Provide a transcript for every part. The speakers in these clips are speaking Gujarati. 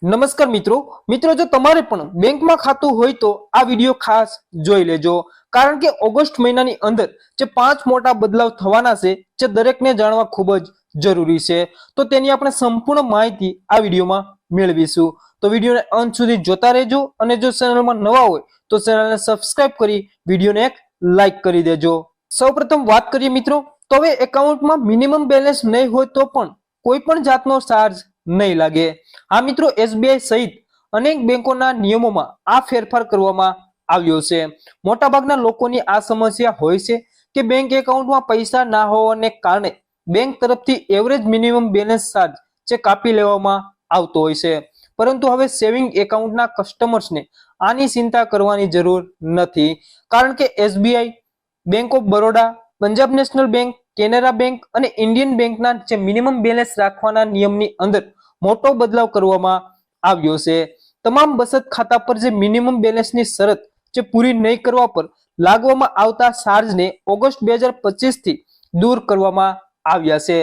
નમસ્કાર મિત્રો જો તમારે પણ બેંકમાં ખાતું હોય તો આ વિડિયો ખાસ જોઈ લેજો કારણ કે ઓગસ્ટ મહિનાની અંદર જે 5 મોટા બદલાવ થવાના છે જે દરેકને જાણવા ખૂબ જ જરૂરી છે તો તેની આપણે સંપૂર્ણ માહિતી આ વિડિયોમાં મેળવીશું તો વિડિયોને અંત સુધી જોતા રહેજો અને જો ચેનલમાં નવા હોય તો ચેનલને સબસ્ક્રાઇબ કરી વિડિયોને એક લાઈક કરી દેજો। સૌપ્રથમ વાત કરીએ મિત્રો તો હવે એકાઉન્ટમાં મિનિમમ બેલેન્સ નહીં હોય તો પણ કોઈ પણ જાતનો ચાર્જ નહીં લાગે। આ મિત્રો એસબીઆઈ સહિત અનેક બેંકોના નિયમોમાં આ ફેરફાર કરવામાં આવ્યો છે। મોટાભાગના લોકોની આ સમસ્યા હોય છે કે બેંક એકાઉન્ટમાં પૈસા ના હોવાને કારણે બેંક તરફથી એવરેજ મિનિમમ બેલેન્સ ચાર્જ જે કાપી લેવામાં આવતો હોય છે, પરંતુ હવે સેવિંગ એકાઉન્ટના કસ્ટમર્સને આની ચિંતા કરવાની જરૂર નથી કારણ કે SBI, bank of Baroda, Punjab national bank, Canara bank અને ઇન્ડિયન બેંકના જે મિનિમમ બેલેન્સ રાખવાના નિયમની અંદર મોટો બદલાવ કરવામાં આવ્યો છે। તમામ બચત ખાતા પર જે મિનિમમ બેલેન્સની શરત જે પૂરી નહીં કરવા પર લાગવામાં આવતા ચાર્જને ઓગસ્ટ 2025 થી દૂર કરવામાં આવ્યા છે।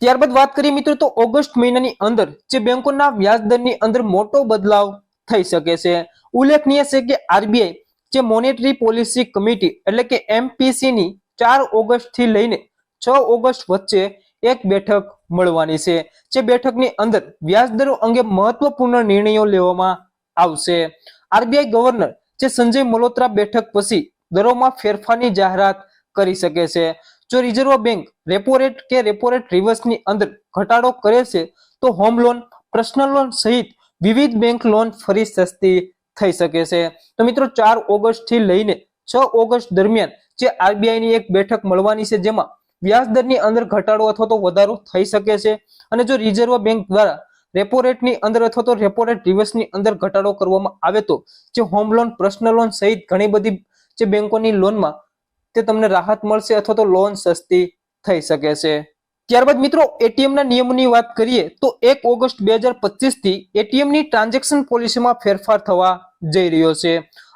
ત્યારબાદ વાત કરીએ મિત્રો તો ઓગસ્ટ મહિનાની અંદર જે બેંકોના વ્યાજ દરની અંદર મોટો બદલાવ થઈ શકે છે। ઉલ્લેખનીય છે કે આરબીઆઈ જે મોનેટરી પોલિસી કમિટી એટલે કે એમપીસી ની 4 ઓગસ્ટ થી લઈને 6 ઓગસ્ટ વચ્ચે એક બેઠક મળવાની છે જે બેઠકની અંદર વ્યાજદરો અંગે મહત્વપૂર્ણ નિર્ણયો લેવામાં આવશે। આરબીઆઈ ગવર્નર જે સંજય મલ્હોત્રા બેઠક પછી દરોમાં ફેરફારની જાહેરાત કરી શકે છે। જો રિઝર્વ બેંક રેપો રેટ કે રેપો રેટ રિવર્સની અંદર ઘટાડો કરે છે તો હોમ લોન, પર્સનલ લોન સહિત વિવિધ બેંક લોન ફરી સસ્તી થઈ શકે છે। તો મિત્રો 4 ઓગસ્ટ થી લઈને 6 ઓગસ્ટ દરમિયાન જે આરબીઆઈ ની એક બેઠક મળવાની છે જેમાં વ્યાજ દરની અંદર ઘટાડો અથવા તો વધારો થઈ શકે છે અને જો રિઝર્વ બેંક દ્વારા રેપો રેટની અંદર અથવા તો રેપો રેટ રિવર્સની અંદર ઘટાડો કરવામાં આવે તો જે હોમ લોન, પર્સનલ લોન સહિત ઘણી બધી જે બેંકોની લોનમાં તે તમને રાહત મળશે અથવા તો લોન સસ્તી થઈ શકે છે। ત્યારબાદ મિત્રો એટીએમ ના નિયમોની વાત કરીએ તો 1 ઓગસ્ટ 2025 થી એટીએમ ની ટ્રાન્ઝેક્શન પોલિસીમાં ફેરફાર થવા જઈ રહ્યો છે।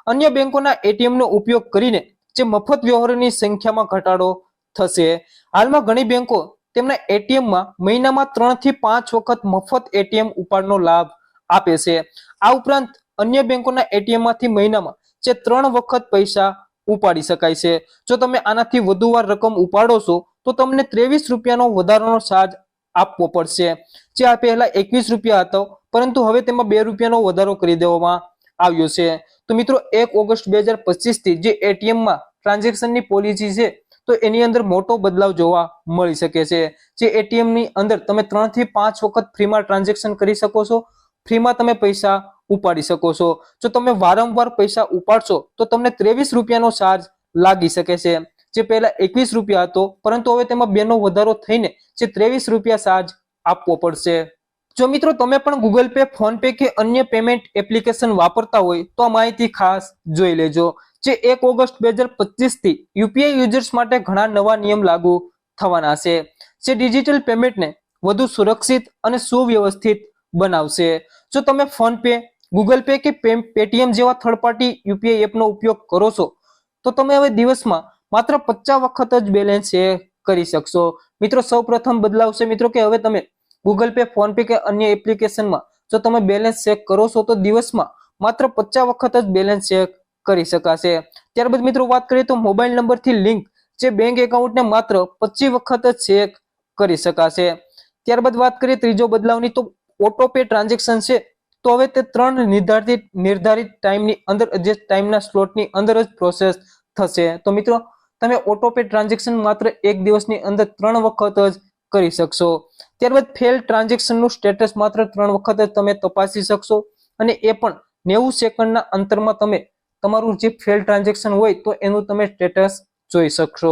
અન્ય બેંકોના એટીએમ નો ઉપયોગ કરીને જે મફત વ્યવહારોની સંખ્યામાં ઘટાડો થશે। હાલમાં ઘણી બેંકો તેમના એટીએમમાં મહિનામાં 3 થી 5 વખત મફત એટીએમ ઉપાડનો લાભ આપે છે। આ ઉપરાંત અન્ય બેંકોના એટીએમમાંથી મહિનામાં જે 3 વખત પૈસા ઉપાડી શકાય છે। જો તમે આનાથી વધુ વાર રકમ ઉપાડો છો તો તમને 23 રૂપિયાનો વધારાનો ચાર્જ આપવો પડશે। જે આ પહેલા 21 રૂપિયા હતો પરંતુ હવે તેમાં 2 રૂપિયાનો વધારો કરી દેવામાં આવ્યો છે। તો મિત્રો 1 ઓગસ્ટ 2025 થી જે એટીએમમાં ટ્રાન્ઝેક્શનની પોલિસી છે તો એની અંદર મોટો બદલાવ જોવા મળી શકે છે। જે એટીએમ ની અંદર તમે 3 થી 5 વખત ફ્રીમાં ટ્રાન્ઝેક્શન કરી શકો છો, ફ્રીમાં તમે પૈસા ઉપાડી શકો છો। જો તમે વારંવાર પૈસા ઉપાડશો તો તમને 23 રૂપિયાનો ચાર્જ લાગી શકે છે। જે પહેલા 21 રૂપિયા હતો પરંતુ હવે તેમાં 2 નો વધારો થઈને જે 23 રૂપિયા ચાર્જ આપવો પડશે। જો મિત્રો તમે પણ ગૂગલ પે, ફોન પે કે અન્ય પેમેન્ટ એપ્લિકેશન વાપરતા હોય તો આ માહિતી ખાસ જોઈ લેજો। જે 1 ઓગસ્ટ 2025 થી યુપીઆઈ યુઝર્સ માટે ઘણા નવા નિયમ લાગુ થવાના છે જે ડિજિટલ પેમેન્ટને વધુ સુરક્ષિત અને સુવ્યવસ્થિત બનાવશે। જો તમે ફોન પે, ગૂગલ પે કે પેટીએમ જેવા થર્ડ પાર્ટી યુપીઆઈ એપનો ઉપયોગ કરો છો તો તમે હવે દિવસમાં માત્ર 50 વખત જ બેલેન્સ ચેક કરી શકશો। મિત્રો સૌપ્રથમ બદલાવ છે મિત્રો કે હવે તમે ગૂગલ પે, ફોન પે કે અન્ય એપ્લિકેશનમાં જો તમે બેલેન્સ ચેક કરો છો તો દિવસમાં માત્ર 50 વખત જ બેલેન્સ ચેક કરી શકાશે। ત્યારબાદ મિત્રો વાત કરીએ તો મોબાઈલ નંબરથી લિંક જે બેંક એકાઉન્ટને માત્ર 25 વખત જ ચેક કરી શકાશે। ત્યારબાદ વાત કરીએ ત્રીજો બદલાવની તો ઓટો પે ટ્રાન્ઝેક્શન છે તો હવે તે 3 નિર્ધારિત ટાઈમની અંદર જે ટાઈમના સ્લોટની અંદર જ પ્રોસેસ થશે। તો મિત્રો તમે ઓટો પે ટ્રાન્ઝેક્શન માત્ર એક દિવસની અંદર 3 વખત જ કરી શકશો। ત્યારબાદ ફેલ ટ્રાન્ઝેક્શનનું સ્ટેટસ માત્ર 3 વખત જ તમે તપાસી શકશો અને એ પણ 90 સેકન્ડના અંતરમાં તમે તમારું જે ફેલ ટ્રાન્ઝેક્શન હોય તો એનું તમે સ્ટેટસ જોઈ શકશો।